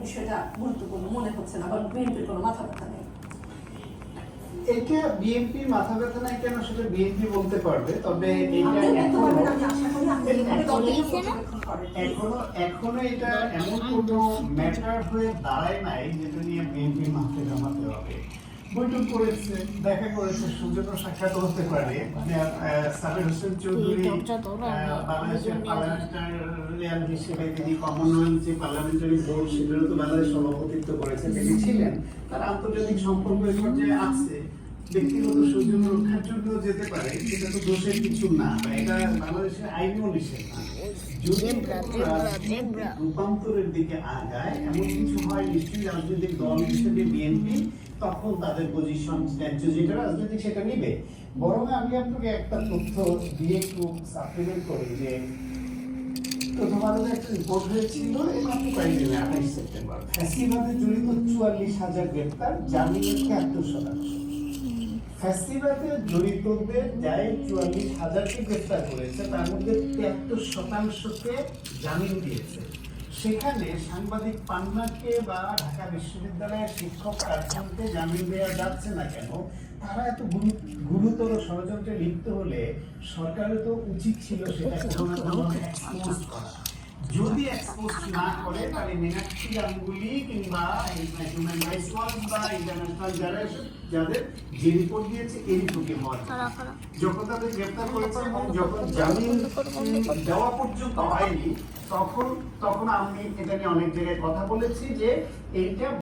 বিষয়টা গুরুত্বপূর্ণ মনে হচ্ছে না, বা বিএনপির কোনো মাথা ব্যথা নেই? এটা বিএনপির মাথা ব্যথা নাই কেন সেটা বিএনপি বলতে পারবে, তবে এখনো এটা এমন কোনো ম্যাটার হয়ে দাঁড়ায় নাই যেটা নিয়ে বিএনপির মাথা ঘামাতে হবে। বৈঠক করেছে, দেখা করেছে, সৌজন্য সাক্ষাৎ হতে পারে। সাবের হোসেন চৌধুরী বাংলাদেশের পার্লামেন্টারিয়ান হিসেবে তিনি কমনওয়েলথ যে পার্লামেন্টারি বোর্ড সেটারও তো বাংলাদেশ সভাপতিত্ব করেছে, তিনি ছিলেন। তার আন্তর্জাতিক সম্পর্ক এই পর্যায়ে আছে, ব্যক্তিগত সৌজন্য রক্ষার জন্য যেতে পারে, সেটা তো দোষের কিছু না, বা এটা বাংলাদেশের আইনও নিষেধ না। যদি রূপান্তরের দিকে আগায় এমন কিছু হয়, নিশ্চয়ই রাজনৈতিক দল হিসেবে বিএনপি তখন তাদের পজিশন যেটা রাজনৈতিক সেটা নিবে। বরং আমি আপনাকে একটা তথ্য দিয়ে একটু সাপ্লিমেন্ট করি যে প্রথম আলোতে একটা রিপোর্ট হয়েছিল এই মাত্র কয়েকদিন 28 সেপ্টেম্বর, ফ্যাসিবাদে জড়িত 44,000 গ্রেপ্তার, জামিনের 73%। ফ্যাসিবাদে জড়িতদের যাই 44,000কে গ্রেফতার করেছে তার মধ্যে 73%কে জামিন দিয়েছে। সেখানে সাংবাদিক পান্নাকে বা ঢাকা বিশ্ববিদ্যালয়ের শিক্ষক কার্যকে জামিন দেওয়া যাচ্ছে না কেন? তারা এত গুরুতর ষড়যন্ত্রে লিপ্ত হলে সরকারের তো উচিত ছিল সেটা এক্সপোজ করা। যদি এক্সপোজ না করে তাহলে মীনাক্ষী গাঙ্গুলি কিংবা হিউম্যান রাইটস ওয়াচ বা ইন্টারন্যাশনাল যাদের যে রিপোর্ট দিয়েছে এই রিপোর্টে হওয়ার যখন তাদের গ্রেপ্তার করেছে এবং যখন জামিন দেওয়া পর্যন্ত হয়নি তখন আমি এটা নিয়ে অনেক জায়গায় কথা বলেছি যে এইটা